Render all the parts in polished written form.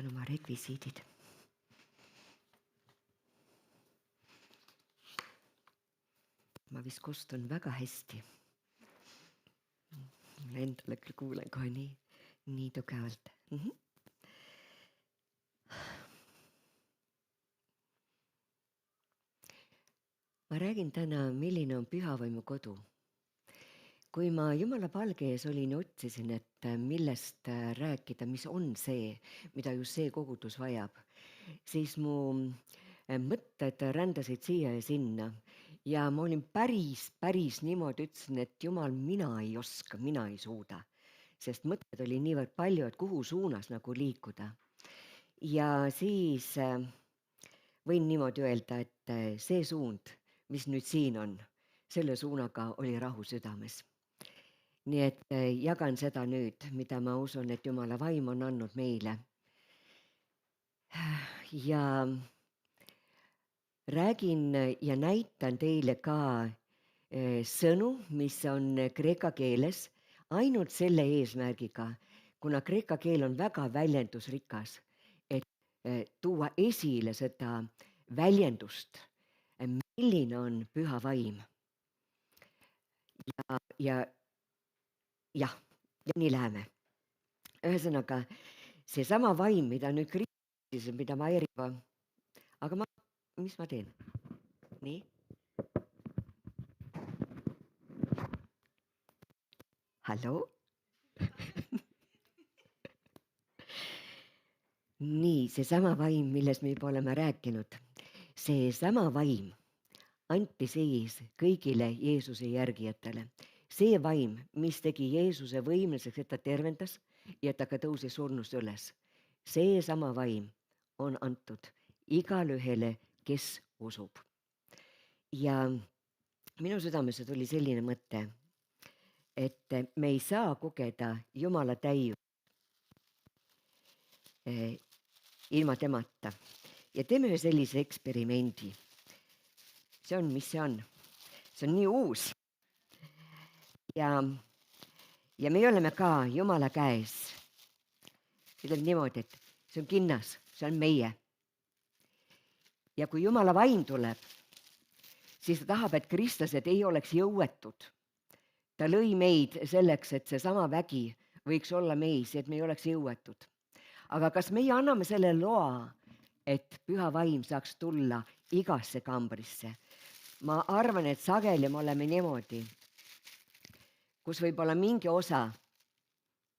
võtan oma rekvisiidid. Ma vist kostun väga hästi. Endale küll kuulen kohe nii tugevalt. Ma räägin täna, milline on pühavaimu kodu. Kui ma Jumala palge ees olin ja otsisin, et millest rääkida, mis on see, mida just see kogudus vajab, siis mu mõtted rändasid siia ja sinna ja ma olin päris niimoodi, ütlesin, et Jumal, mina ei oska, mina ei suuda, sest mõtted oli niivõrd palju, et kuhu suunas nagu liikuda. Ja siis võin niimoodi öelda, et see suund, mis nüüd siin on, selle suunaga oli rahu südames. Nii et jagan seda nüüd, mida ma usun, et Jumala vaim on andnud meile. Ja räägin ja näitan teile ka sõnu, mis on kreeka keeles, ainult selle eesmärgiga, kuna kreeka keel on väga väljendusrikas, et tuua esile seda väljendust, milline on püha vaim. Ja nii läheme. Ühesõnaga, seesama vaim, mida nüüd kriisis, mida ma aga mis ma teen? Nii. Hallo? Nii, seesama vaim, millest me juba oleme rääkinud, seesama vaim anti siis kõigile Jeesuse järgijatele. See vaim, mis tegi Jeesuse võimeliseks, et ta tervendas ja ta ka tõusis surnust üles. Seesama vaim on antud igale ühele, kes usub. Ja minu südamesse tuli selline mõte, et me ei saa kogeda Jumala täiust ilma temata. Ja teeme ühe sellise eksperimendi. See on, mis see on? See on nii uus. Ja me oleme ka Jumala käes. Ütleb niimoodi, et see on kinnas, see on meie. Ja kui Jumala vaim tuleb, siis ta tahab, et kristlased ei oleks jõuetud. Ta lõi meid selleks, et seesama vägi võiks olla meis, et me ei oleks jõuetud. Aga kas meie anname selle loa, et püha vaim saaks tulla igasse kambrisse? Ma arvan, et sageli me oleme niimoodi, kus võib olla mingi osa,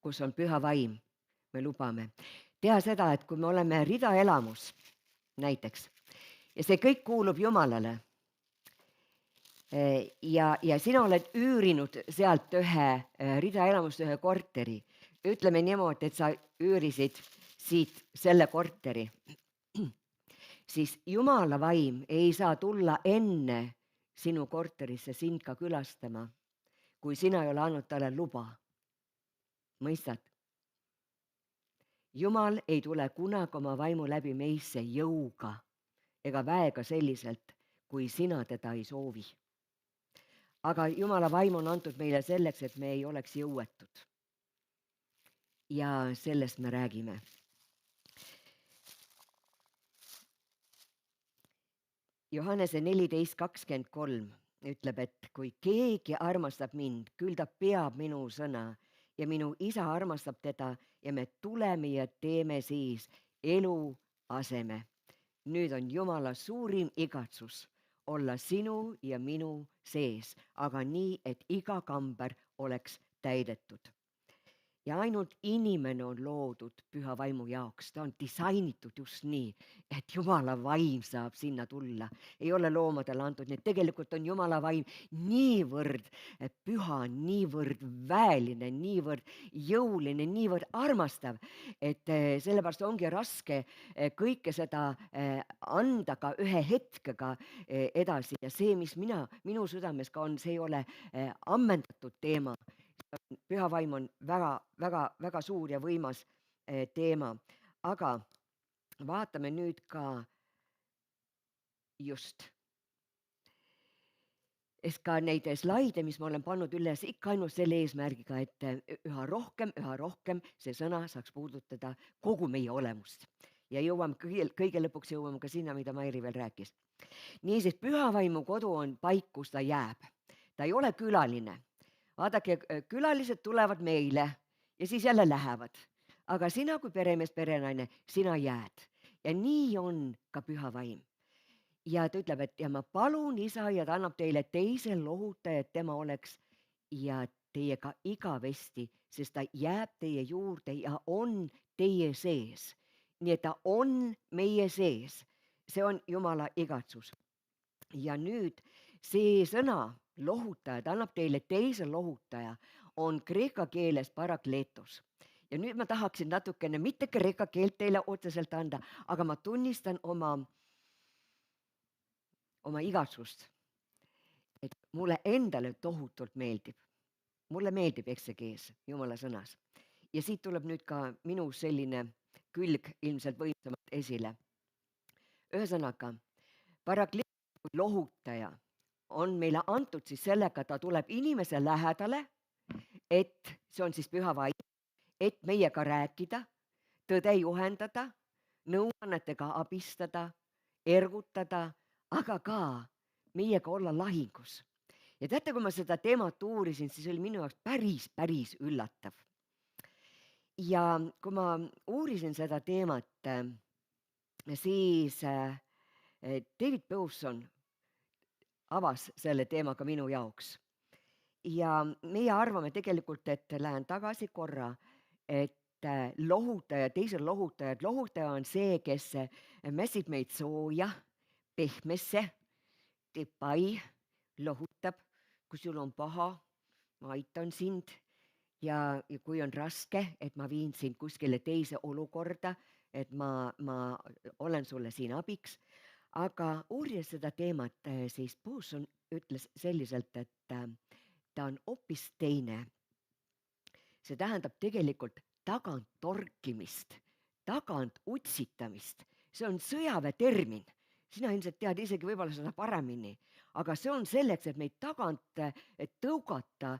kus on püha vaim, me lubame. Teha seda, et kui me oleme ridaelamus näiteks ja see kõik kuulub Jumalale ja sina oled üürinud sealt ühe ridaelamust, ühe korteri, ütleme niimoodi, et sa üürisid siit selle korteri, siis Jumala vaim ei saa tulla enne sinu korterisse sind ka külastama, kui sina ei ole andnud talle luba. Mõistad? Jumal ei tule kunagi oma vaimu läbi meisse jõuga ega väega selliselt, kui sina teda ei soovi. Aga Jumala vaim on antud meile selleks, et me ei oleks jõuetud. Ja sellest me räägime. Johannese 14:23 ütleb, et kui keegi armastab mind, küll ta peab minu sõna ja minu isa armastab teda ja me tuleme ja teeme siis elu aseme. Nüüd on Jumala suurim igatsus olla sinu ja minu sees, aga nii, et iga kamber oleks täidetud. Ja ainult inimene on loodud püha vaimu jaoks, ta on disainitud just nii, et Jumala vaim saab sinna tulla. Ei ole loomadele antud, nii et tegelikult on Jumala vaim niivõrd püha, niivõrd väeline, niivõrd jõuline, niivõrd armastav, et sellepärast ongi raske kõike seda anda ka ühe hetkega edasi. Ja see, mis minu südames ka on, see ei ole ammendatud teema. Püha vaim on väga suur ja võimas teema, aga vaatame nüüd ka just Sest ka neid slaide, mis ma olen pannud üles ikka ainult selle eesmärgiga, et üha rohkem see sõna saaks puudutada kogu meie olemust. Ja jõuame kõige lõpuks jõuame ka sinna, mida Mairi veel rääkis. Niisiis, püha vaimu kodu on paik, kus ta jääb. Ta ei ole külaline. Vaadake, külalised tulevad meile ja siis jälle lähevad. Aga sina kui peremees, perenaine, sina jääd. Ja nii on ka püha vaim. Ja ta ütleb, et ja ma palun isa ja ta annab teile teise lohutaja, et tema oleks ja teiega igavesti, sest ta jääb teie juurde ja on teie sees. Nii et ta on meie sees. See on Jumala igatsus. Ja nüüd see sõna lohutaja, ta annab teile teise lohutaja, on kreeka keeles parakletos. Ja nüüd ma tahaksin natukene mitte kreeka keelt teile otseselt anda, aga ma tunnistan oma igatsust, et mulle endale tohutult meeldib. Mulle meeldib eksegees Jumala sõnas. Ja siit tuleb nüüd ka minu selline külg ilmselt võimsamalt esile. Ühesõnaga, parakletos lohutaja on meile antud siis sellega, ta tuleb inimese lähedale, et see on siis püha vaim, et meiega rääkida, tõde juhendada, nõuannetega abistada, ergutada, aga ka meiega olla lahingus. Ja teate, kui ma seda teemat uurisin, siis oli minu jaoks päris üllatav. Ja kui ma uurisin seda teemat, siis David Powson avas selle teemaga minu jaoks. Ja meie arvame tegelikult, et lähen tagasi korra, et lohutaja, teisel lohutajad, lohutaja on see, kes mässib meid sooja, pehmesse, teeb pai, lohutab, kui sul on paha, ma aitan sind ja kui on raske, et ma viin sind kuskile teise olukorda, et ma olen sulle siin abiks. Aga uurides seda teemat, siis Powson ütles selliselt, et ta on hoopis teine. See tähendab tegelikult tagant torkimist, tagant utsitamist. See on sõjaväetermin. Sina ilmselt tead isegi võib-olla seda paremini, aga see on selleks, et meid tagant tõugata,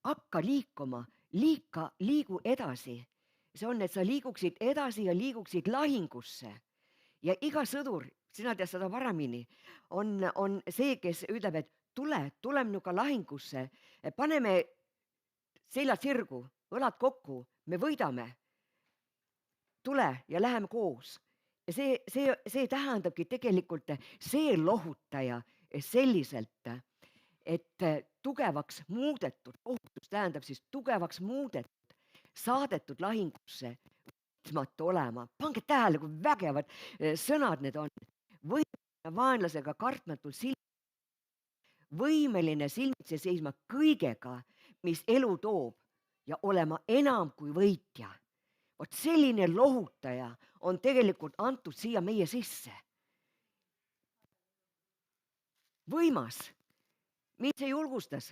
hakka liikuma, liigu edasi. See on, et sa liiguksid edasi ja liiguksid lahingusse. Ja iga sõdur, sina tead seda paremini, on see, kes ütleb, et tule minuga lahingusse, paneme seljad sirgu, õlad kokku, me võidame. Tule ja läheme koos. Ja see tähendabki tegelikult see lohutaja selliselt, et tugevaks muudetud, lohutus tähendab siis tugevaks muudetud, saadetud lahingusse, võitmatu olema. Pange tähele, kui vägevad sõnad need on. Võimeline vaenlasega kartmatult võimeline silmitsi seisma kõigega, mis elu toob ja olema enam kui võitja. Vot selline lohutaja on tegelikult antud siia meie sisse. Võimas. Mind see julgustas.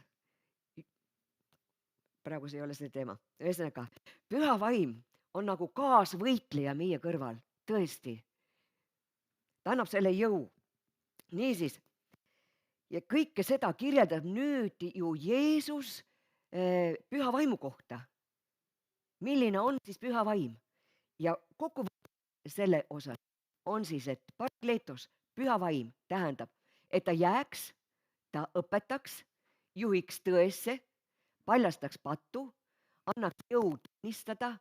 Praegu see ei ole see teema. Ühesõnaga, püha vaim on nagu kaasvõitleja meie kõrval. Tõesti. Ta annab selle jõu. Niisiis, ja kõike seda kirjeldab nüüd ju Jeesus püha vaimu kohta. Milline on siis püha vaim? Ja kokkuvõttes selle osas on siis, et parakletos, püha vaim tähendab, et ta jääks, ta õpetaks, juhiks tõesse, paljastaks pattu, annaks jõud tunnistada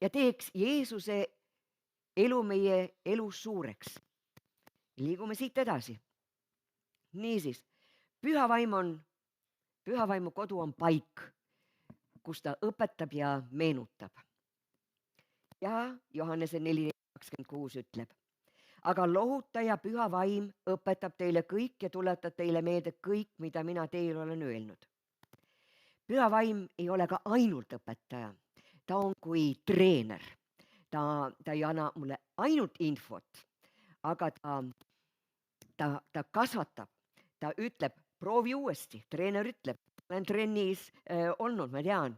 ja teeks Jeesuse elu meie elus suureks. Liigume siit edasi. Niisiis, püha vaimu kodu on paik, kus ta õpetab ja meenutab. Ja Johannese 4:26 ütleb, aga lohutaja püha vaim õpetab teile kõik ja tuletab teile meelde kõik, mida mina teile olen öelnud. Püha vaim ei ole ka ainult õpetaja, ta on kui treener. Ta ei anna mulle ainult infot, aga ta kasvatab, ta ütleb, proovi uuesti, treener ütleb, olen trennis olnud, ma tean,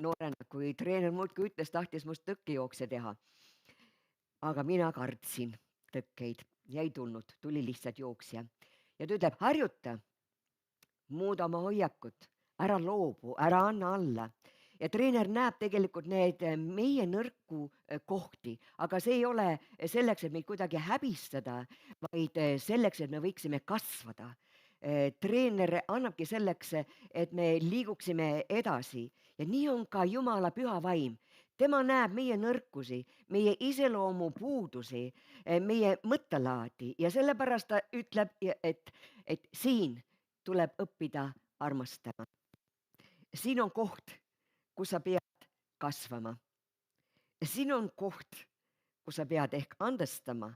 noorena, kui treener muudkui ütles, tahtis must tõkkejooksja teha. Aga mina kardsin tõkkeid ja ei tulnud, tuli lihtsalt jooksja. Ja ta ütleb, harjuta muuda oma hoiakut, ära loobu, ära anna alla. Ja treener näeb tegelikult need meie nõrku kohti, aga see ei ole selleks, et meid kuidagi häbistada, vaid selleks, et me võiksime kasvada. Treener annabki selleks, et me liiguksime edasi ja nii on ka Jumala püha vaim. Tema näeb meie nõrkusi, meie iseloomu puudusi, meie mõttelaadi ja sellepärast ta ütleb, et siin tuleb õppida armastama. Siin on koht, kus sa pead kasvama. Siin on koht, kus sa pead ehk andestama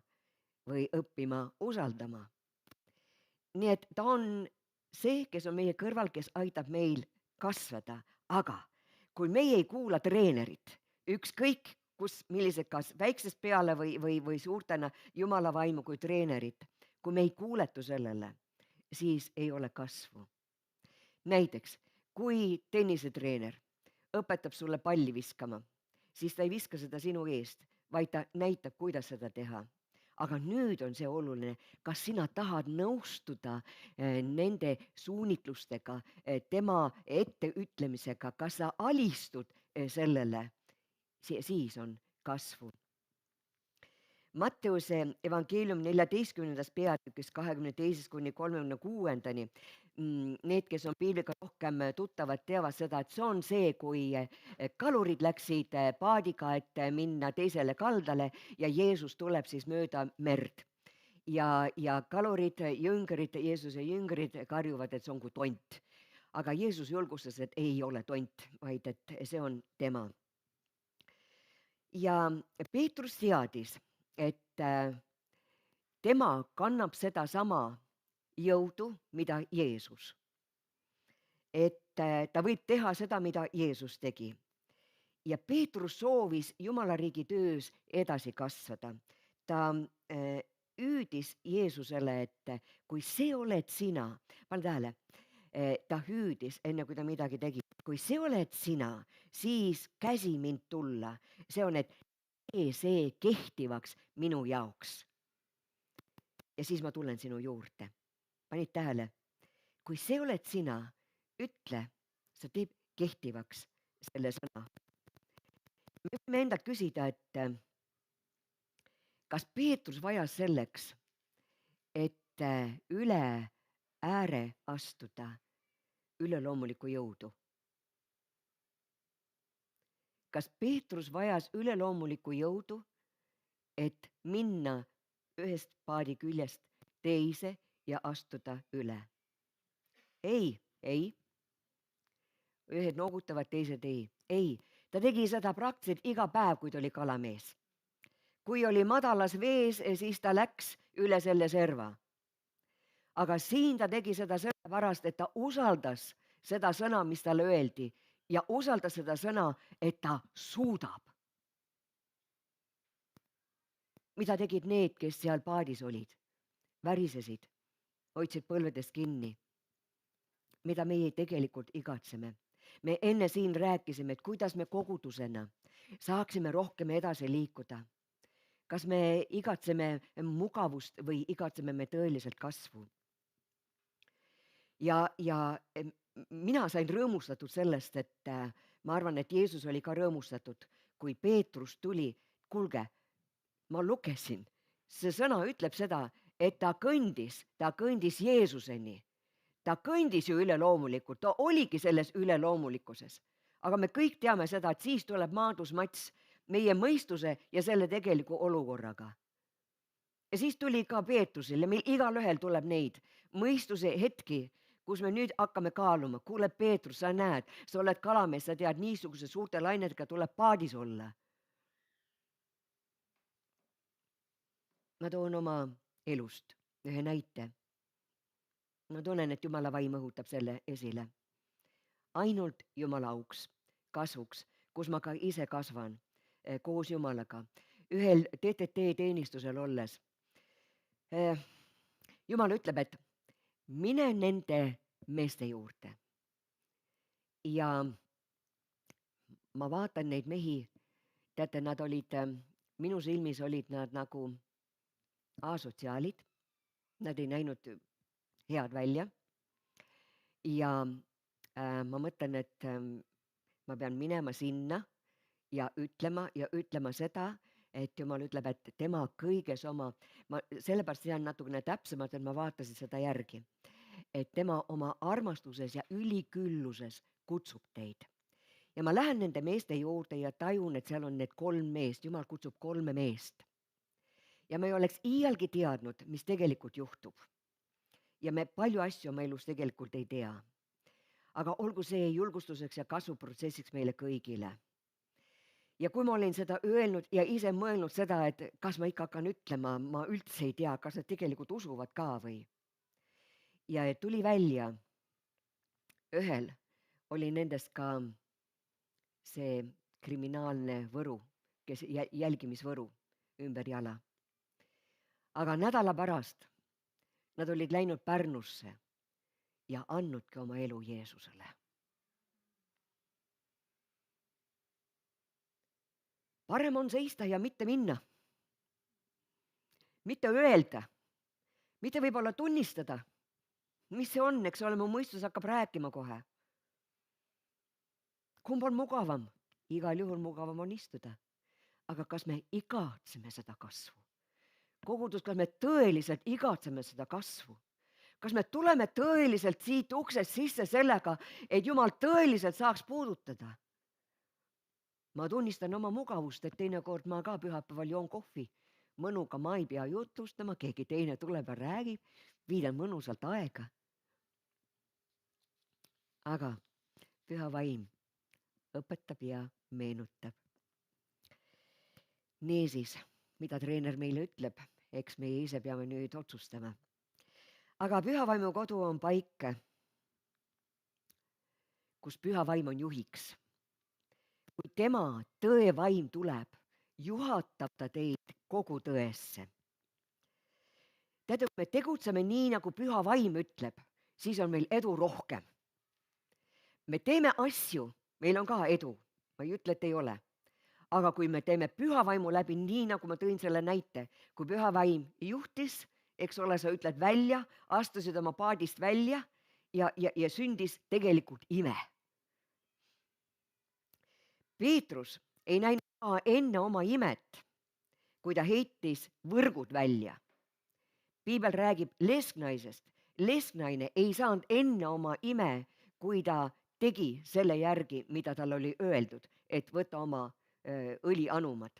või õppima usaldama. Nii et ta on see, kes on meie kõrval, kes aitab meil kasvada, aga kui meie ei kuula treenerit, ükskõik kus, millised, kas väiksest peale või suurtena Jumala vaimu kui treenerit, kui me ei kuuletu sellele, siis ei ole kasvu. Näiteks, kui tennisetreener õpetab sulle palli viskama, siis ta ei viska seda sinu eest, vaid ta näitab, kuidas seda teha. Aga nüüd on see oluline, kas sina tahad nõustuda nende suunitlustega, tema etteütlemisega, kas sa alistud sellele, siis on kasvu. Matteuse evangeelium 14. peatükis 22. kuni 36. Need, kes on piibliga rohkem tuttavad, teavad seda, et see on see, kui kalurid läksid paadiga, et minna teisele kaldale ja Jeesus tuleb siis mööda merd. Ja kalurid, jüngrid, Jeesuse jüngrid karjuvad, et see on kui tont. Aga Jeesus julgustas, et ei ole tont, vaid et see on tema. Ja Peetrus teadis, et tema kannab sedasama jõudu, mida Jeesus. Et ta võib teha seda, mida Jeesus tegi. Ja Peetrus soovis Jumala riigi töös edasi kasvada. Ta hüüdis Jeesusele, et kui see oled sina, pane tähele, ta hüüdis enne, kui ta midagi tegi, kui see oled sina, siis käsi mind tulla. See on, et see kehtivaks minu jaoks. Ja siis ma tulen sinu juurde. Panid tähele, kui see oled sina, ütle, sa teeb kehtivaks selle sõna. Me võime endalt küsida, et kas Peetrus vajas selleks, et üle ääre astuda üleloomulikku jõudu? Kas Peetrus vajas üleloomulikku jõudu, et minna ühest paadi küljest teise ja astuda üle? Ei. Ühed noogutavad, teised ei. Ei, ta tegi seda praktiliselt iga päev, kui ta oli kalamees. Kui oli madalas vees, siis ta läks üle selle serva. Aga siin ta tegi seda sellepärast, et ta usaldas seda sõna, mis talle öeldi ja usaldas seda sõna, et ta suudab. Mida tegid need, kes seal paadis olid? Värisesid, hoidsid põlvedest kinni. Mida meie tegelikult igatseme. Me enne siin rääkisime, et kuidas me kogudusena saaksime rohkem edasi liikuda. Kas me igatseme mugavust või igatseme me tõeliselt kasvu? Ja mina sain rõõmustatud sellest, et ma arvan, et Jeesus oli ka rõõmustatud, kui Peetrus tuli. Kuulge, ma lugesin, see sõna ütleb seda, et ta kõndis Jeesuseni. Ta kõndis ju üleloomulikult, ta oligi selles üleloomulikkuses. Aga me kõik teame seda, et siis tuleb maadlusmats meie mõistuse ja selle tegeliku olukorraga. Ja siis tuli ka Peetrusele, meil igal ühel tuleb neid mõistuse hetki, kus me nüüd hakkame kaaluma. Kuule Peetrus, sa näed, sa oled kalamees, sa tead, niisuguse suurte lainedega tuleb paadis olla. Ma toon oma elust ühe näite. Ma tunnen, et Jumala vaim õhutab selle esile. Ainult Jumala auks, kasvuks, kus ma ka ise kasvan koos Jumalaga, ühel TTT teenistusel olles. Jumal ütleb, et mine nende meeste juurde. Ja ma vaatan neid mehi, teate, nad olid, minu silmis olid nad nagu asotsiaalid, nad ei näinud head välja. ja ma mõtlen, et ma pean minema sinna ja ütlema seda, et Jumal ütleb, et tema kõiges oma, ma sellepärast tean natukene täpsemalt, et ma vaatasin seda järgi, et tema oma armastuses ja ülikülluses kutsub teid. Ja ma lähen nende meeste juurde ja tajun, et seal on need 3 meest, Jumal kutsub 3 meest. Ja me ei oleks iialgi teadnud, mis tegelikult juhtub. Ja me palju asju oma elus tegelikult ei tea. Aga olgu see julgustuseks ja kasvuprotsessiks meile kõigile. Ja kui ma olin seda öelnud ja ise mõelnud seda, et kas ma ikka hakkan ütlema, ma üldse ei tea, kas nad tegelikult usuvad ka või. Ja tuli välja, ühel oli nendest ka see kriminaalne võru, kes jälgimisvõru ümber jala. Aga nädala pärast nad olid läinud Pärnusse ja andnudki oma elu Jeesusele. Parem on seista ja mitte minna. Mitte öelda, mitte võib-olla tunnistada, mis see on, eks ole, mu mõistus hakkab rääkima kohe. Kumb on mugavam? Igal juhul mugavam on istuda. Aga kas me igatseme seda kasvu? Kogudus, kas me tõeliselt igatseme seda kasvu? Kas me tuleme tõeliselt siit uksest sisse sellega, et Jumal tõeliselt saaks puudutada? Ma tunnistan oma mugavust, et teinekord ma ka pühapäeval joon kohvi. Mõnuga ma ei pea jutustama, keegi teine tuleb ja räägib, viidan mõnusalt aega. Aga püha vaim õpetab ja meenutab. Niisiis, mida treener meile ütleb, eks meie ise peame nüüd otsustama. Aga püha vaimu kodu on paik, kus püha vaim on juhiks. Kui tema tõevaim tuleb, juhatab ta teid kogu tõesse. Teate, kui me tegutseme nii, nagu püha vaim ütleb, siis on meil edu rohkem. Me teeme asju, meil on ka edu, ma ei ütle, et ei ole. Aga kui me teeme püha vaimu läbi nii, nagu ma tõin selle näite, kui püha vaim juhtis, eks ole, sa ütled välja, astusid oma paadist välja ja sündis tegelikult ime. Peetrus ei näinud enne oma imet, kui ta heitis võrgud välja. Piibel räägib lesknaisest. Lesknaine ei saanud enne oma ime, kui ta tegi selle järgi, mida tal oli öeldud, et võta oma õlianumad.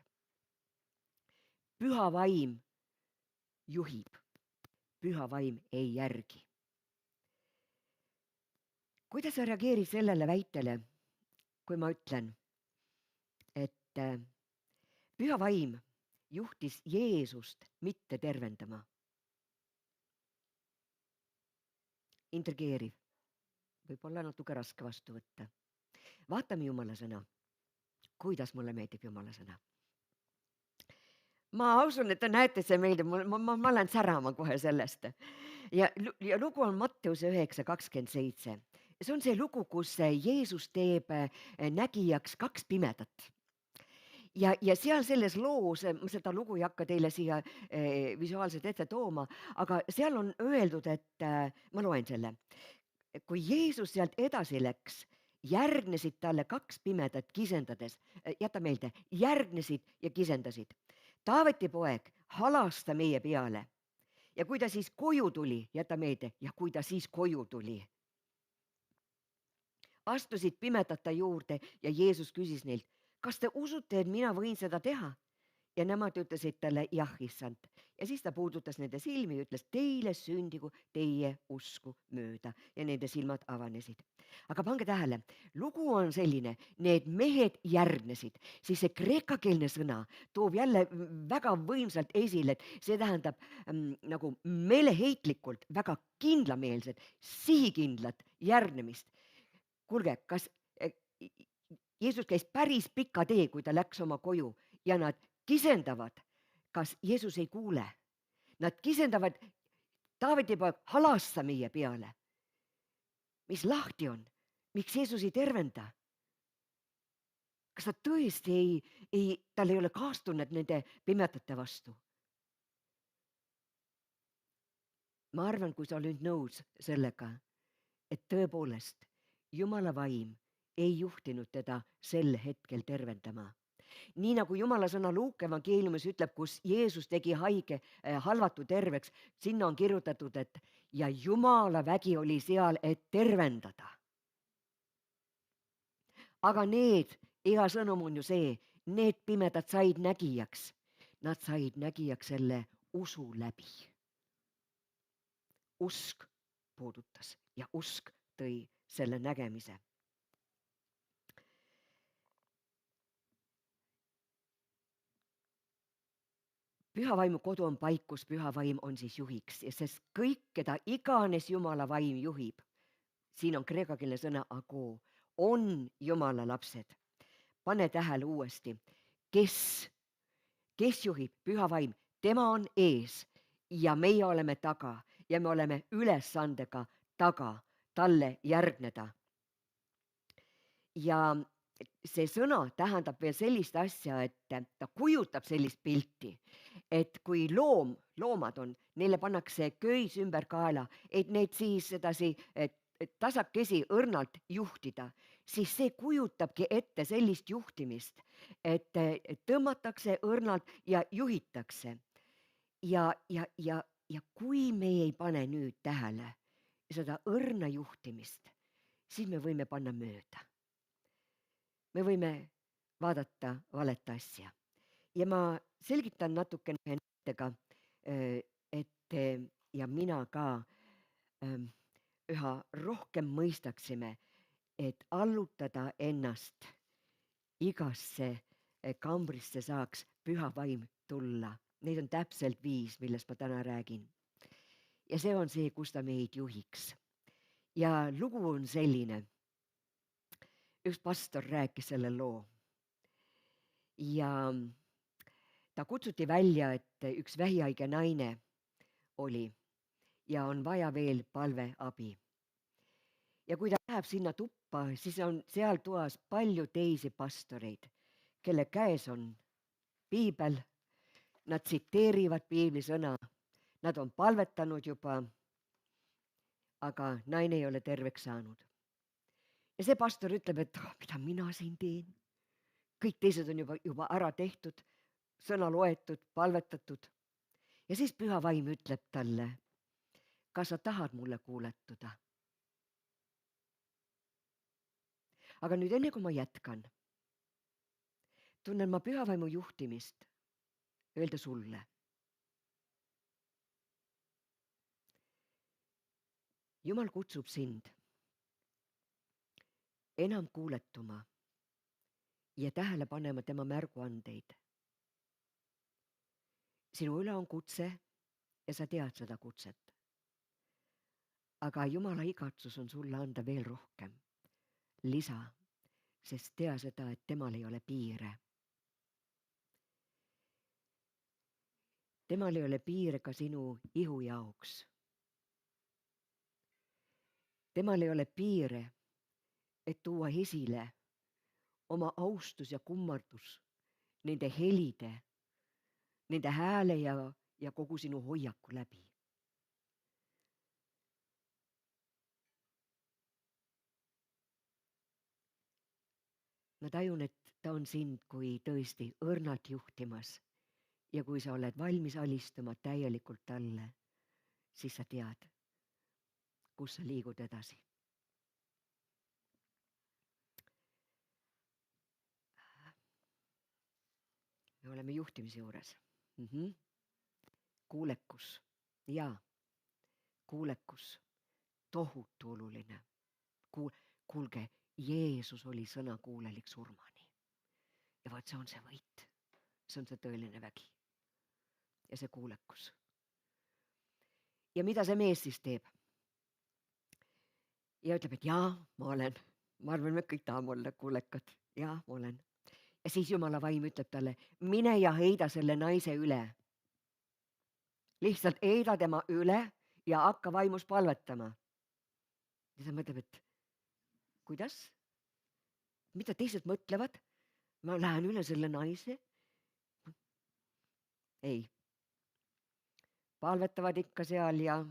Püha vaim juhib, püha vaim ei järgi. Kuidas sa reageerid sellele väitele, kui ma ütlen, et püha vaim juhtis Jeesust mitte tervendama? Intrigeeriv, võib-olla natuke raske vastu võtta. Vaatame Jumala sõna. Kuidas mulle meeldib Jumala sõna. Ma usun, et te näete, see meeldib, ma lähen särama kohe sellest. Ja lugu on Matteuse 9:27. See on see lugu, kus Jeesus teeb nägijaks 2 pimedat. Ja seal selles loos, ma seda lugu ei hakka teile siia visuaalselt ette tooma, aga seal on öeldud, et ma loen selle. Kui Jeesus sealt edasi läks, järgnesid talle 2 pimedat kisendades, jäta meelde, järgnesid ja kisendasid. Taaveti poeg, halasta meie peale. Ja kui ta siis koju tuli, jäta meelde, ja kui ta siis koju tuli, astusid pimedate juurde ja Jeesus küsis neilt, kas te usute, et mina võin seda teha? Ja nemad ütlesid talle, jah, issand. Ja siis ta puudutas nende silmi ja ütles, teile sündigu teie usku mööda. Ja nende silmad avanesid. Aga pange tähele, lugu on selline, need mehed järgnesid. Siis see kreekakeelne sõna toob jälle väga võimsalt esile, et see tähendab nagu meeleheitlikult, väga kindlameelset, sihikindlat järgnemist. Kuulge, kas Jeesus käis päris pika tee, kui ta läks oma koju ja nad kisendavad, kas Jeesus ei kuule? Nad kisendavad, Taaveti poeg, halasta meie peale. Mis lahti on? Miks Jeesus ei tervenda? Kas ta tõesti tal ei ole kaastunnet nende pimedate vastu? Ma arvan, kui sa oled nõus sellega, et tõepoolest Jumala vaim ei juhtinud teda sel hetkel tervendama. Nii nagu Jumala sõna Luuke evangeeliumis ütleb, kus Jeesus tegi haige halvatu terveks, sinna on kirjutatud, et ja Jumala vägi oli seal, et tervendada. Aga hea sõnum on ju see, need pimedad said nägijaks. Nad said nägijaks selle usu läbi. Usk puudutas ja usk tõi selle nägemise. Püha vaimu kodu on paik, kus püha vaim on siis juhiks, ja sest kõik, keda iganes Jumala vaim juhib, siin on kreekakeelne sõna ago, on Jumala lapsed. Pane tähele uuesti, kes juhib, püha vaim, tema on ees ja meie oleme taga ja me oleme ülesandega taga talle järgneda. Ja see sõna tähendab veel sellist asja, et ta kujutab sellist pilti, et kui loomad on, neile pannakse köis ümber kaela, et neid siis edasi tasakesi õrnalt juhtida, siis see kujutabki ette sellist juhtimist, et tõmmatakse õrnalt ja juhitakse. Ja kui me ei pane nüüd tähele seda õrna juhtimist, siis me võime panna mööda. Me võime vaadata valet asja. Ja ma selgitan natukene näitega, et ja mina ka üha rohkem mõistaksime, et allutada ennast igasse kambrisse saaks püha vaim tulla. Neid on täpselt 5, millest ma täna räägin. Ja see on see, kus ta meid juhiks. Ja lugu on selline. Üks pastor rääkis selle loo. Ja ta kutsuti välja, et üks vähihaige naine oli ja on vaja veel palveabi. Ja kui ta läheb sinna tuppa, siis on seal toas palju teisi pastoreid, kelle käes on piibel, nad tsiteerivad piibli sõna, nad on palvetanud juba, aga naine ei ole terveks saanud. Ja see pastor ütleb, et mida mina siin teen? Kõik teised on juba ära tehtud, sõna loetud, palvetatud. Ja siis püha vaim ütleb talle, kas sa tahad mulle kuuletuda? Aga nüüd enne kui ma jätkan, tunnen ma püha vaimu juhtimist öelda sulle. Jumal kutsub sind enam kuuletuma ja tähele panema tema märguandeid. Sinu üle on kutse ja sa tead seda kutset. Aga Jumala igatsus on sulle anda veel rohkem. Lisa, sest tea seda, et temal ei ole piire. Temal ei ole piire ka sinu ihu jaoks. Temal ei ole piire, et tuua esile oma austus ja kummardus nende helide, nende hääle ja kogu sinu hoiaku läbi. Ma tajun, et ta on sind kui tõesti õrnalt juhtimas ja kui sa oled valmis alistuma täielikult talle, siis sa tead, kus sa liigud edasi. Me oleme juhtimise juures. Kuulekus. Jaa, kuulekus. Tohutu oluline. Kuulge, Jeesus oli sõnakuulelik surmani. Ja vaat see on see võit. See on see tõeline vägi. Ja see kuulekus. Ja mida see mees siis teeb? Ja ütleb, et jaa, ma olen. Ma arvan, me kõik tahame olla kuulekad. Jaa, ma olen. Ja siis Jumala vaim ütleb talle, mine ja heida selle naise üle. Lihtsalt heida tema üle ja hakka vaimus palvetama. Ja ta mõtleb, et kuidas? Mida teised mõtlevad? Ma lähen üle selle naise. Ei. Palvetavad ikka seal ja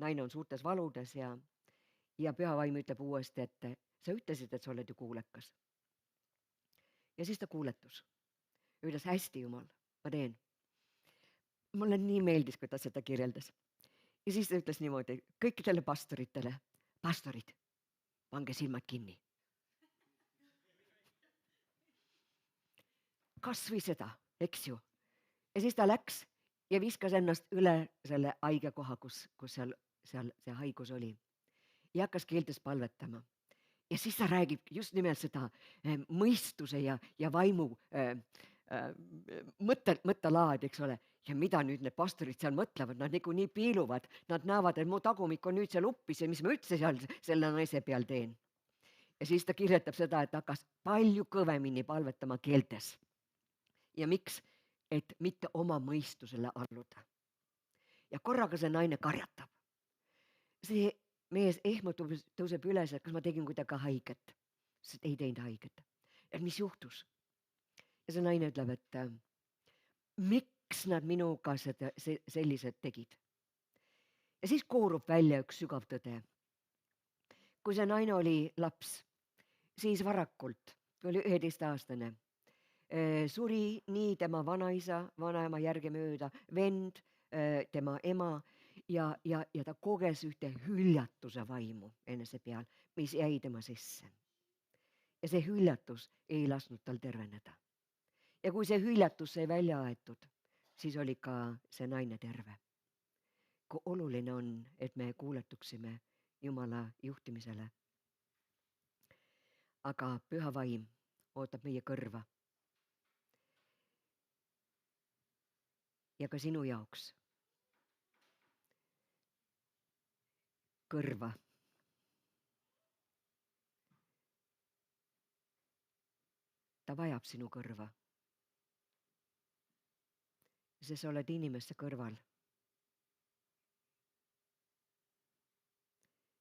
naine on suurtes valudes ja ja püha vaim ütleb uuesti, et sa ütlesid, et sa oled ju kuulekas. Ja siis ta kuuletus. Ütles, hästi, Jumal, ma teen. Mulle nii meeldis, kui ta seda kirjeldas. Ja siis ta ütles niimoodi kõikidele pastoritele, pastorid, pange silmad kinni. Kas või seda, eks ju. Ja siis ta läks ja viskas ennast üle selle haige koha, kus seal see haigus oli. Ja hakkas keeltes palvetama. Ja siis ta räägib just nimelt seda mõistuse ja vaimu mõttelaad, eks ole. Ja mida nüüd need pastorid seal mõtlevad, nad niikuinii piiluvad, nad näevad, et mu tagumik on nüüd seal uppis ja mis ma üldse seal selle naise peal teen. Ja siis ta kirjeldab seda, et hakkas palju kõvemini palvetama keeltes. Ja miks? Et mitte oma mõistusele alluda. Ja korraga see naine karjatab. See mees ehmutub, tõuseb üles, et kas ma tegin kuidagi haiget. Sest ei teinud haiget. Et mis juhtus? Ja see naine ütleb, et miks nad minuga sellised tegid? Ja siis koorub välja üks sügav tõde. Kui see naine oli laps, siis varakult, kui oli 11-aastane, suri nii tema vanaisa, vanaema järgemööda, vend, tema ema ja ta koges ühte hüljatuse vaimu enese peal, mis jäi tema sisse. Ja see hüljatus ei lasknud tal terveneda. Ja kui see hüljatus sai välja aetud, siis oli ka see naine terve. Kui oluline on, et me kuuletuksime Jumala juhtimisele. Aga püha vaim ootab meie kõrva. Ja ka sinu jaoks. Kõrva. Ta vajab sinu kõrva. Sest sa oled inimeste kõrval.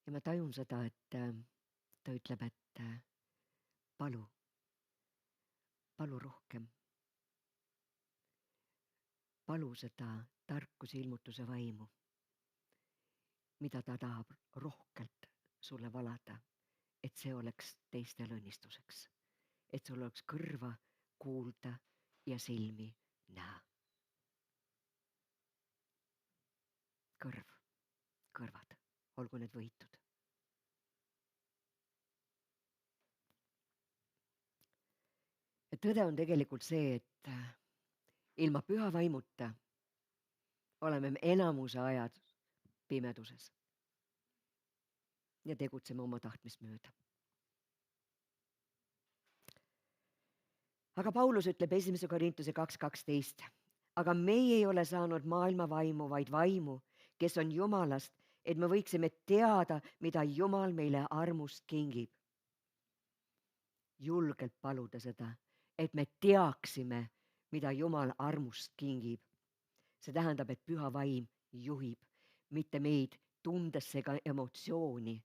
Ja ma tajun seda, et ta ütleb, et palu rohkem. Palu seda tarkuse ilmutuse vaimu, mida ta tahab rohkelt sulle valada, et see oleks teistel õnnistuseks. Et sul oleks kõrva kuulda ja silmi näha. Kõrvad, olgu need võitud. Ja tõde on tegelikult see, et ilma püha vaimuta oleme me enamuse ajad pimeduses ja tegutseme oma tahtmist mööda. Aga Paulus ütleb 1. Korintuse 2:12, aga meie ei ole saanud maailma vaimu, vaid vaimu, kes on Jumalast, et me võiksime teada, mida Jumal meile armust kingib. Julgelt paluda seda, et me teaksime, mida Jumal armust kingib. See tähendab, et püha vaim juhib, mitte meid tundesse ega emotsiooni,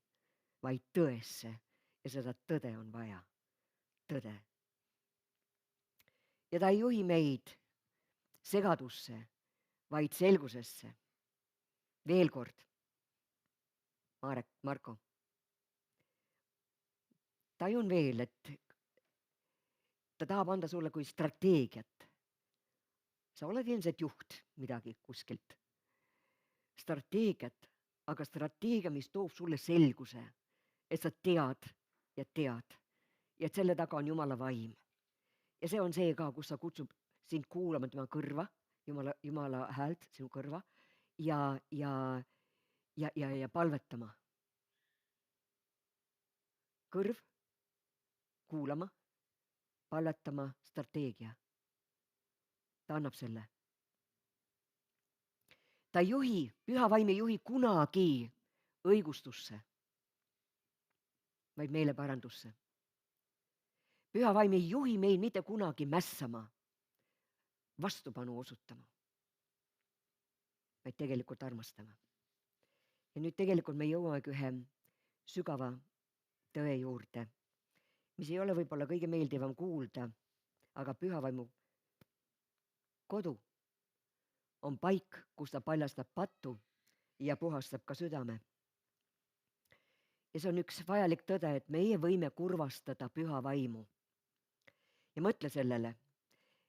vaid tõesse. Ja seda tõde on vaja. Tõde. Ja ta ei juhi meid segadusse, vaid selgusesse. Veel kord, Marko. Tajun veel, et ta tahab anda sulle kui strateegiat. Sa oled ilmselt juht midagi kuskilt. Strateegiat, aga strateegia, mis toob sulle selguse, et sa tead ja tead. Ja et selle taga on Jumala vaim. Ja see on see ka, kus sa kutsub sind kuulama tema kõrva, Jumala häält sinu kõrva ja palvetama. Kõrv, kuulama, palvetama, strateegia. Ta annab selle. Ta juhi, püha vaim ei juhi kunagi õigustusse, vaid meeleparandusse. Püha vaim ei juhi meil mitte kunagi mässama, vastupanu osutama, vaid tegelikult armastama. Ja nüüd tegelikult me jõuamegi ühe sügava tõe juurde, mis ei ole võib-olla kõige meeldivam kuulda, aga püha vaimu kodu on paik, kus ta paljastab patu ja puhastab ka südame. Ja see on üks vajalik tõde, et meie võime kurvastada püha vaimu. Ja mõtle sellele,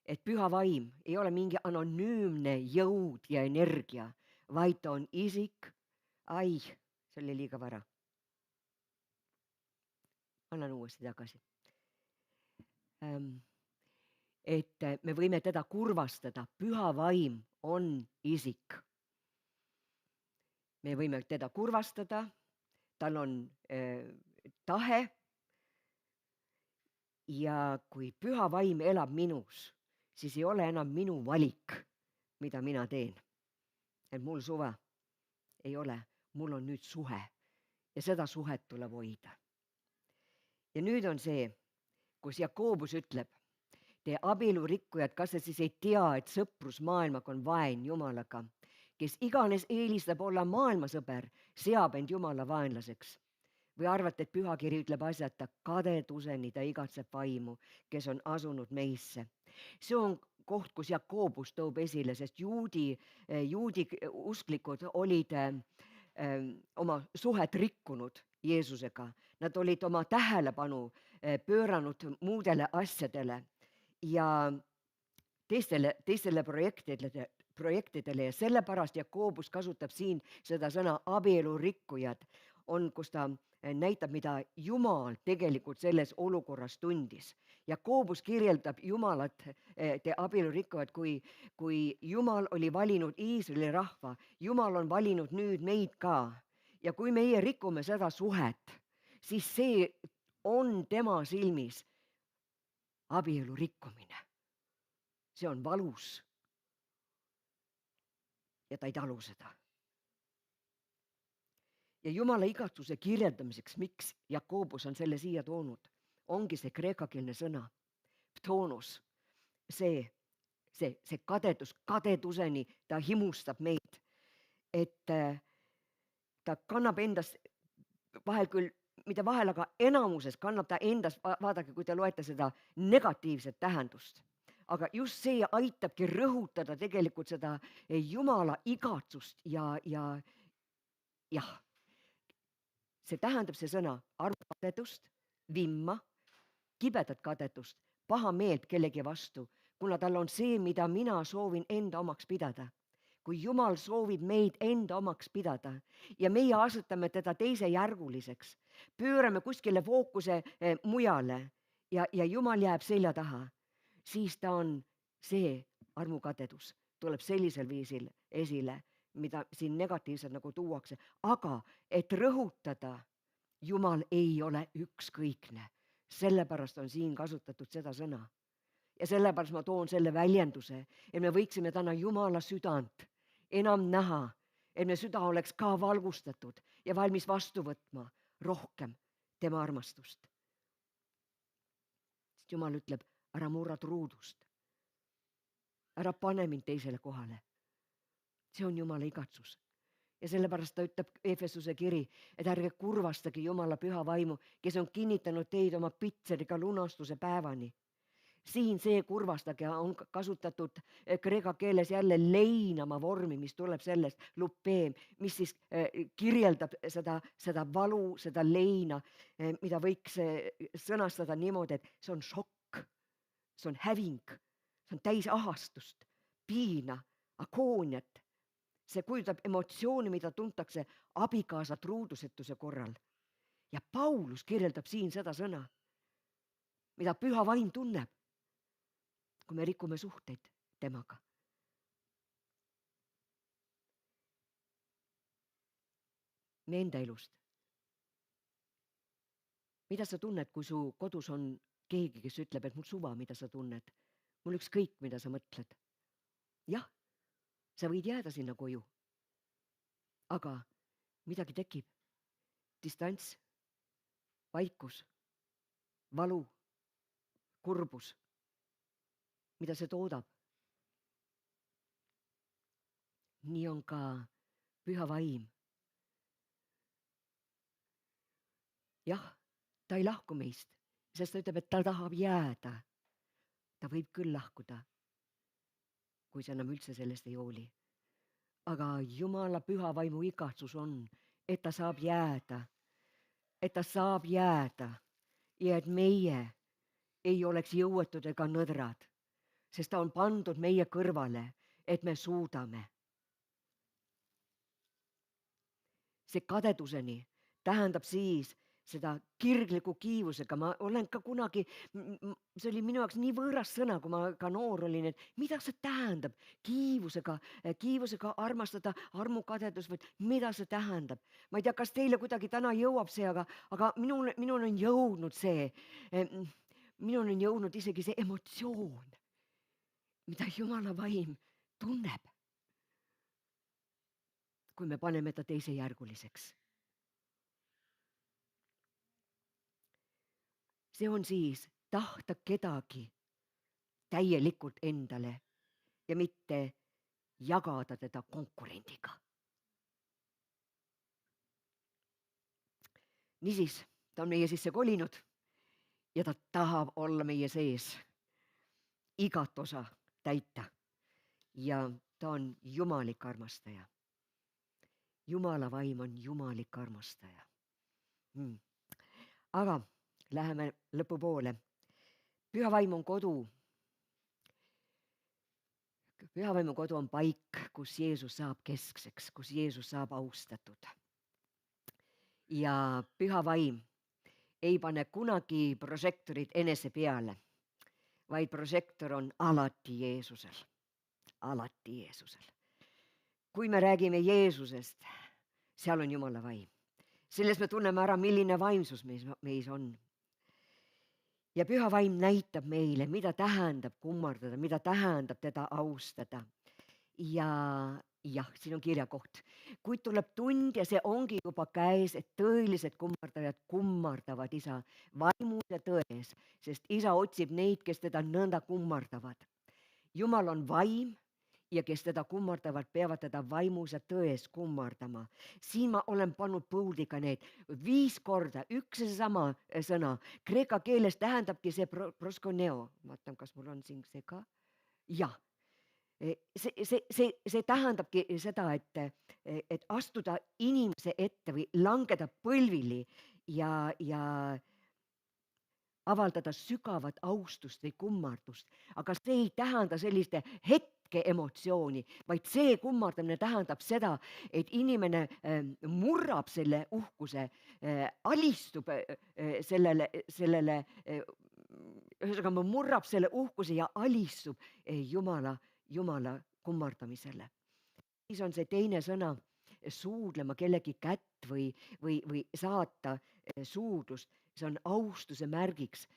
et püha vaim ei ole mingi anonüümne jõud ja energia, vaid ta on isik. Ai, see oli liiga vara. Annan uuesti tagasi. Et me võime teda kurvastada. Püha vaim on isik. Me võime teda kurvastada, tal on tahe. Ja kui püha vaim elab minus, siis ei ole enam minu valik, mida mina teen. Et mul suve ei ole, mul on nüüd suhe ja seda suhet tuleb hoida. Ja nüüd on see, kus Jakobus ütleb, te abielurikkujad, kas te siis ei tea, et sõprus maailmaga on vaen Jumalaga, kes iganes eelistab olla maailmasõber, seab end Jumala vaenlaseks. Või arvate, et pühakiri ütleb asjata, kadeduseni ta igatseb vaimu, kes on asunud meisse. See on koht, kus Jakobus toob esile, sest juudi usklikud olid oma suhet rikkunud Jeesusega. Nad olid oma tähelepanu pööranud muudele asjadele ja teistele projektidele ja sellepärast Jakobus kasutab siin seda sõna abielurikkujad, kus ta näitab, mida Jumal tegelikult selles olukorras tundis. Jakobus kirjeldab Jumalat, te abielurikkujad, kui Jumal oli valinud Iisraeli rahva, Jumal on valinud nüüd meid ka. Ja kui meie rikume seda suhet, siis see on tema silmis abielu rikkumine. See on valus. Ja ta ei talu seda. Ja Jumala igatsuse kirjeldamiseks, miks Jakobus on selle siia toonud, ongi see kreekakeelne sõna, ptonos, see kadedus, kadeduseni ta himustab meid, et ta kannab endas, vahel küll, mitte vahel, aga enamuses kannab ta endas, vaadake, kui te loete seda negatiivset tähendust, aga just see aitabki rõhutada tegelikult seda Jumala igatsust ja jah, see tähendab see sõna armukadedust, vimma, kibedat kadedust, paha meelt kellegi vastu, kuna tal on see, mida mina soovin enda omaks pidada. Kui Jumal soovib meid enda omaks pidada ja meie asetame teda teisejärguliseks, pöörame kuskile fookuse mujale ja Jumal jääb selja taha, siis ta on see armukadedus, tuleb sellisel viisil esile, mida siin negatiivselt nagu tuuakse, aga et rõhutada, Jumal ei ole ükskõikne, sellepärast on siin kasutatud seda sõna. Ja sellepärast ma toon selle väljenduse, et me võiksime täna Jumala südant enam näha, et me süda oleks ka valgustatud ja valmis vastu võtma rohkem tema armastust. Sest Jumal ütleb, ära murra truudust, ära pane mind teisele kohale. See on Jumala igatsus. Ja sellepärast ta ütleb Efesuse kiri, et ärge kurvastage Jumala püha vaimu, kes on kinnitanud teid oma pitseriga lunastuse päevani. Siin see kurvastage on kasutatud kreeka keeles jälle leinama vormi, mis tuleb sellest lupeem, mis siis kirjeldab seda valu, seda leina, mida võiks sõnastada niimoodi, et see on šokk, see on häving, see on täis ahastust, piina, agooniat. See kujutab emotsiooni, mida tuntakse abikaasa truudusetuse korral. Ja Paulus kirjeldab siin seda sõna, mida püha vaim tunneb, kui me rikume suhteid temaga. Me enda elust. Mida sa tunned, kui su kodus on keegi, kes ütleb, et mul suva, mida sa tunned? Mul ükskõik, mida sa mõtled. Jah, sa võid jääda sinna koju. Aga midagi tekib. Distants, vaikus, valu, kurbus. Mida see toodab? Nii on ka püha vaim. Jah, ta ei lahku meist, sest ta ütleb, et ta tahab jääda. Ta võib küll lahkuda, kui sa enam üldse sellest ei hooli. Aga Jumala püha vaimu igatsus on, et ta saab jääda. et ta saab jääda ja et meie ei oleks jõuetud ega nõdrad, sest ta on pandud meie kõrvale, et me suudame. See kadeduseni tähendab siis seda kirgliku kiivusega. Ma olen ka kunagi, see oli minu jaoks nii võõras sõna, kui ma ka noor olin, et mida see tähendab kiivusega armastada, armukadedus, või mida see tähendab. Ma ei tea, kas teile kuidagi täna jõuab see, aga minul on jõudnud see, minul on jõudnud isegi see emotsioon, mida Jumala vaim tunneb, kui me paneme ta teisejärguliseks. See on siis tahta kedagi täielikult endale ja mitte jagada teda konkurendiga. Niisiis, ta on meie sisse kolinud ja ta tahab olla meie sees, igat osa täita. Ja ta on jumalik armastaja. Jumala vaim on jumalik armastaja. Aga läheme lõpupoole. Püha vaim on kodu. Püha vaimu kodu on paik, kus Jeesus saab keskseks, kus Jeesus saab austatud. Ja püha vaim ei pane kunagi prožektorit enese peale, vaid prožektor on alati Jeesusel. Alati Jeesusel. Kui me räägime Jeesusest, seal on Jumala vaim. Selles me tunneme ära, milline vaimsus meis on. Ja püha vaim näitab meile, mida tähendab kummardada, mida tähendab teda austada. Ja jah, siin on kirjakoht. Kuid tuleb tund ja see ongi juba käes, et tõelised kummardajad kummardavad isa vaimus ja tões, sest isa otsib neid, kes teda nõnda kummardavad. Jumal on vaim ja kes teda kummardavad, peavad teda vaimus ja tões kummardama. Siin ma olen pannud põudiga need 5 korda, üks ja sama sõna. Kreeka keeles tähendabki see proskoneo. Vaatan, kas mul on siin see ka? Jah. See tähendabki seda, et astuda inimese ette või langeda põlvili ja avaldada sügavat austust või kummardust. Aga see ei tähenda selliste emotsiooni, vaid see kummardamine tähendab seda, et inimene murrab selle uhkuse, alistub sellele, ühesõnaga murrab selle uhkuse ja alistub Jumala kummardamisele. Siis on see teine sõna, suudlema kellegi kätt või saata suudlust, see on austuse märgiks.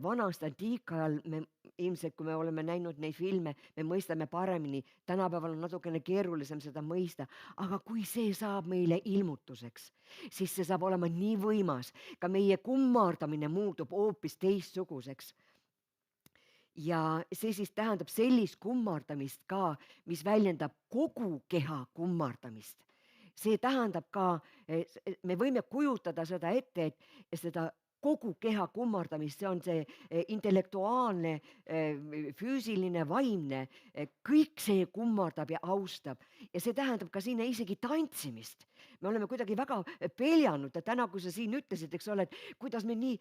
Vanast antiikajal me ilmselt, kui me oleme näinud neid filme, me mõistame paremini, tänapäeval on natukene keerulisem seda mõista, aga kui see saab meile ilmutuseks, siis see saab olema nii võimas, ka meie kummardamine muutub hoopis teistsuguseks. Ja see siis tähendab sellist kummardamist ka, mis väljendab kogu keha kummardamist. See tähendab ka, me võime kujutada seda ette, et seda kogu keha kummardamist, see on see intellektuaalne, füüsiline, vaimne, kõik see kummardab ja austab. Ja see tähendab ka siin isegi tantsimist. Me oleme kuidagi väga peljanud, ja täna, kui sa siin ütlesid, eks ole, et kuidas me nii,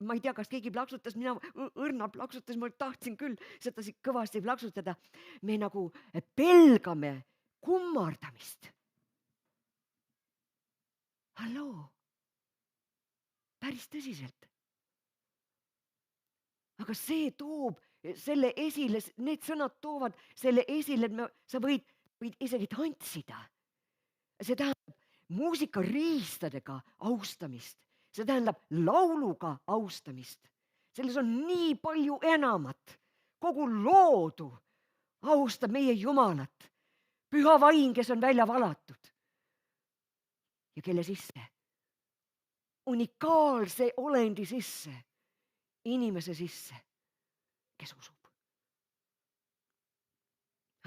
ma ei tea, kas keegi plaksutas, mina õrna plaksutas, ma tahtsin küll seda kõvasti plaksutada. Me nagu pelgame kummardamist. Halloo. Päris tõsiselt. Aga see toob selle esile, need sõnad toovad selle esile, et sa võid isegi tantsida. See tähendab muusikariistadega austamist. See tähendab lauluga austamist. Selles on nii palju enamat. Kogu loodu austab meie Jumalat. Püha vaim, kes on välja valatud. Ja kelle sisse? Unikaalse olendi sisse, inimese sisse, kes usub.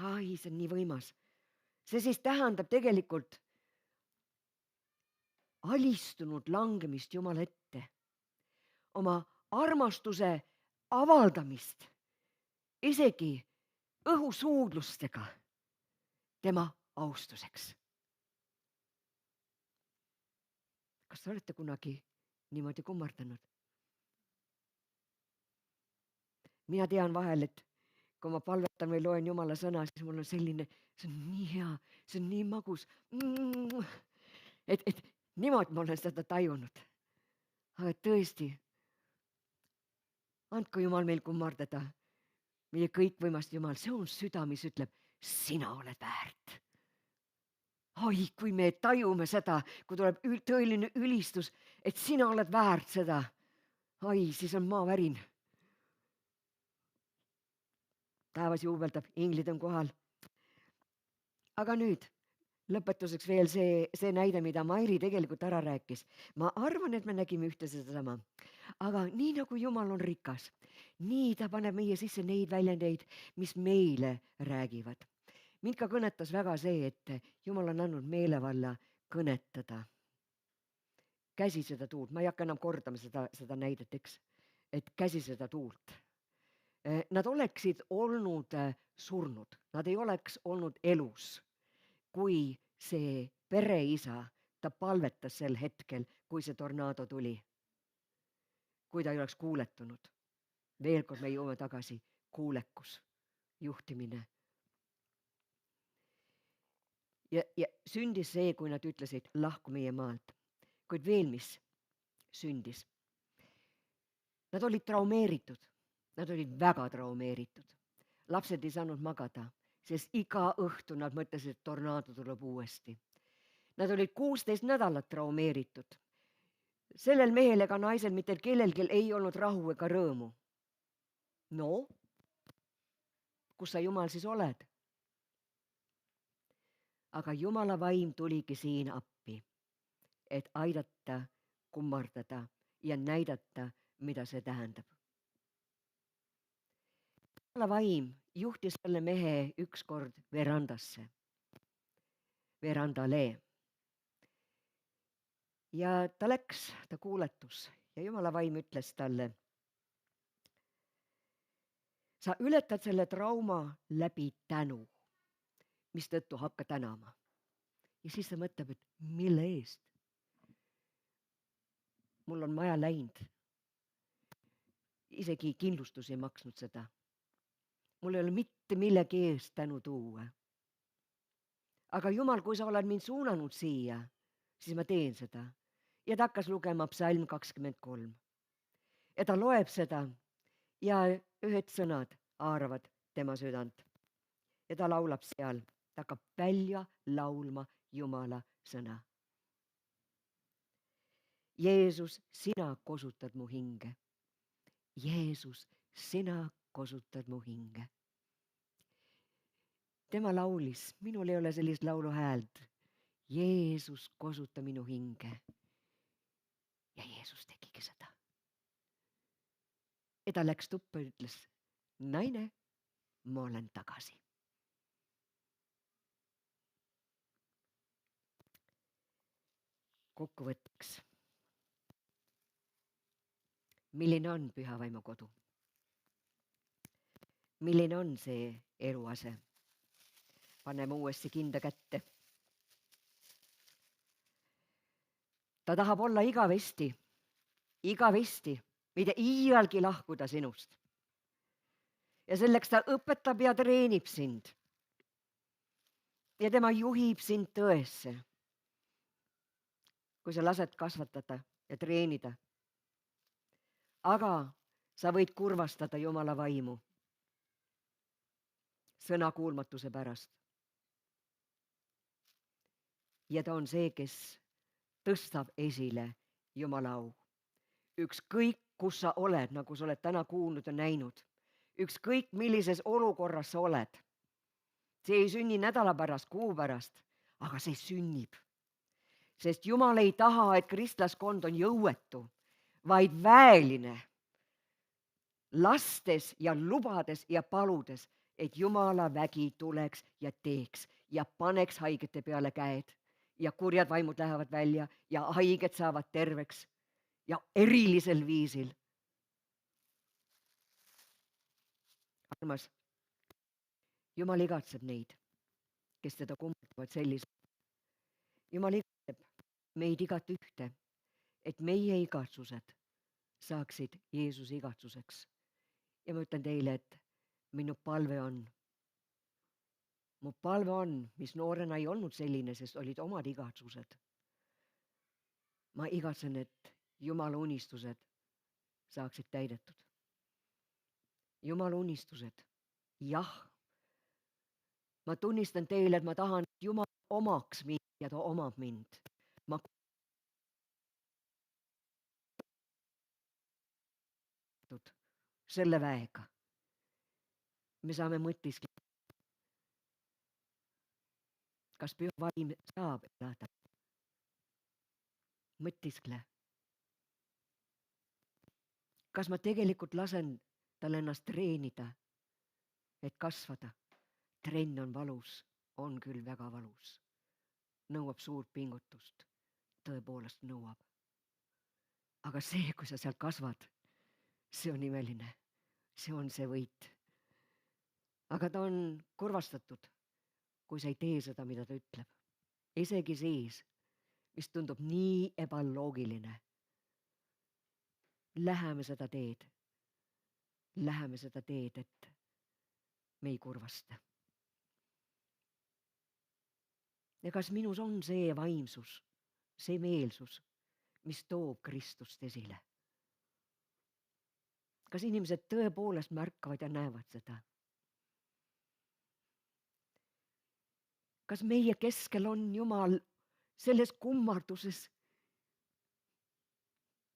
Ai, see on nii võimas. See siis tähendab tegelikult alistunud langemist Jumala ette, oma armastuse avaldamist, isegi õhusuudlustega tema austuseks. Kas te olete kunagi niimoodi kummardanud. Mina tean vahel, et kui ma palvetan või loen Jumala sõna, siis mul on selline, see on nii hea, see on nii magus. Et niimoodi ma olen seda tajunud. Aga tõesti, andku Jumal meil kummardada. Meie kõikvõimast Jumal, see on süda, mis ütleb, sina oled väärt. Oi, kui me tajume seda, kui tuleb tõeline ülistus, et sina oled väärt seda. Ai, siis on maavärin. Taevas juubeldab, inglid on kohal. Aga nüüd lõpetuseks veel see näide, mida Mairi tegelikult ära rääkis. Ma arvan, et me nägime ühte sedasama. Aga nii nagu Jumal on rikas, nii ta paneb meie sisse neid väljendeid, mis meile räägivad. Mind ka kõnetas väga see, et Jumal on andnud meelevalla kõnetada. Käsiseda tuult, ma ei hakka enam kordama seda näidet, eks, et käsiseda tuult. Nad oleksid olnud surnud, nad ei oleks olnud elus, kui see pereisa, ta palvetas sel hetkel, kui see tornaado tuli. Kui ta ei oleks kuuletunud. Veel kord me jõuame tagasi, kuulekus, juhtimine. Ja sündis see, kui nad ütlesid, lahku meie maalt. Kuid veel mis sündis. Nad olid traumeeritud. Nad olid väga traumeeritud. Lapsed ei saanud magada, sest iga õhtu nad mõtlesid, et tornaado tuleb uuesti. Nad olid 16 nädalat traumeeritud. Sellel mehel ega naisel mitte kellelgi ei olnud rahu ega rõõmu. No, kus sa Jumal siis oled? Aga Jumala vaim tuligi siin appi, et aidata, kummardada ja näidata, mida see tähendab. Jumala vaim juhtis selle mehe ükskord verandasse, verandale. Ja ta läks, ta kuuletus ja Jumala vaim ütles talle, sa ületad selle trauma läbi tänu, mis tõttu hakka tänama. Ja siis ta mõtleb, et mille eest? Mul on maja läinud. Isegi kindlustus ei maksnud seda. Mul ei ole mitte millegi eest tänu tuua. Aga Jumal, kui sa oled mind suunanud siia, siis ma teen seda. Ja ta hakkas lugema psalm 23. Ja ta loeb seda ja ühed sõnad haaravad tema südant. Ja ta laulab seal, ta hakkab välja laulma Jumala sõna. Jeesus, sina kosutad mu hinge. Jeesus, sina kosutad mu hinge. Tema laulis, minul ei ole sellist laulu häält. Jeesus, kosuta minu hinge. Ja Jeesus tegigi seda. Ja ta läks tuppa ja ütles, naine, ma olen tagasi. Kokkuvõtteks. Milline on Püha Vaimu kodu? Milline on see eluase? Paneme uuesti kinda kätte. Ta tahab olla igavesti, mitte iialgi lahkuda sinust. Ja selleks ta õpetab ja treenib sind. Ja tema juhib sind tõesse. Kui sa lased kasvatada ja treenida. Aga sa võid kurvastada Jumala vaimu sõnakuulmatuse pärast. Ja ta on see, kes tõstab esile Jumala au. Ükskõik, kus sa oled, nagu sa oled täna kuulnud ja näinud. Ükskõik, millises olukorras sa oled. See ei sünni nädala pärast, kuu pärast, aga see sünnib. Sest Jumal ei taha, et kristlaskond on jõuetu, vaid väeline. Lastes ja lubades ja paludes, et Jumala vägi tuleks ja teeks ja paneks haigete peale käed ja kurjad vaimud lähevad välja ja haiged saavad terveks ja erilisel viisil. Armas, Jumal igatseb neid, kes teda kummardavad selliselt. Jumal igatseb meid igat ühte, et meie igatsused saaksid Jeesuse igatsuseks. Ja ma ütlen teile, et mu palve on, mis noorena ei olnud selline, sest olid omad igatsused. Ma igatsen, et Jumala unistused saaksid täidetud. Jumala unistused, jah. Ma tunnistan teile, et ma tahan Jumal omaks mind ja ta omab mind. Ma selle väega. Me saame mõtiskleda. Kas püha vaim saab elada? Mõtiskle. Kas ma tegelikult lasen tal ennast treenida, et kasvada? Trenn on valus, on küll väga valus. Nõuab suurt pingutust, tõepoolest nõuab. Aga see, kui sa seal kasvad, see on imeline, see on see võit. Aga ta on kurvastatud, kui sa ei tee seda, mida ta ütleb. Isegi siis, mis tundub nii ebaloogiline. Läheme seda teed, et me ei kurvasta. Ja kas minus on see vaimsus, see meelsus, mis toob Kristust esile? Kas inimesed tõepoolest märkavad ja näevad seda? Kas meie keskel on Jumal selles kummarduses,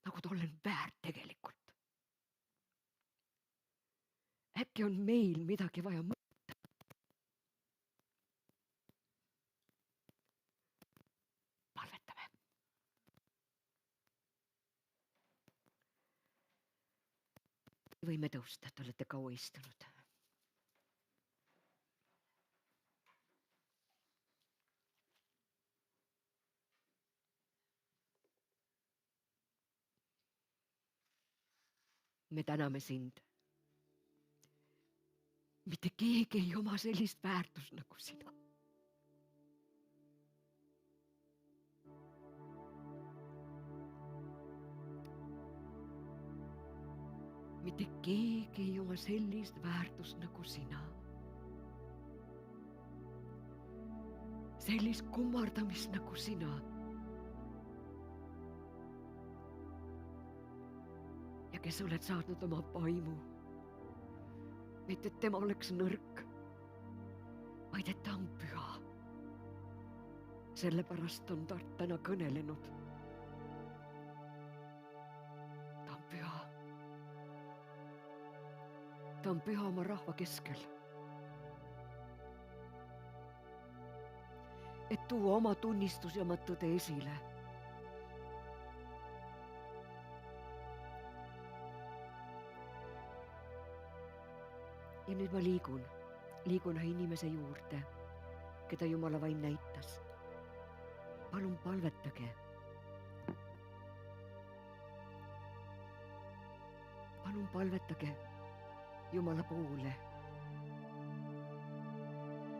nagu ta olen väärt tegelikult? Äkki on meil midagi vaja mõelda? Palvetame. Võime tõusta, te olete kaua istunud. Me täname sind. Mitte keegi ei oma sellist väärtust nagu sina. Mitte keegi ei oma sellist väärtust nagu sina. Sellist kummardamist nagu sina. Ja kes oled saatnud oma vaimu, mitte et tema oleks nõrk, vaid et ta on püha. Sellepärast on ta täna kõnelenud. Ta on püha. Ta on püha oma rahva keskel. Et tuua oma tunnistus ja oma tõde esile. Ja nüüd ma liigun ühe inimese juurde, keda Jumala vaim näitas. Palun palvetage. Palun palvetage Jumala poole.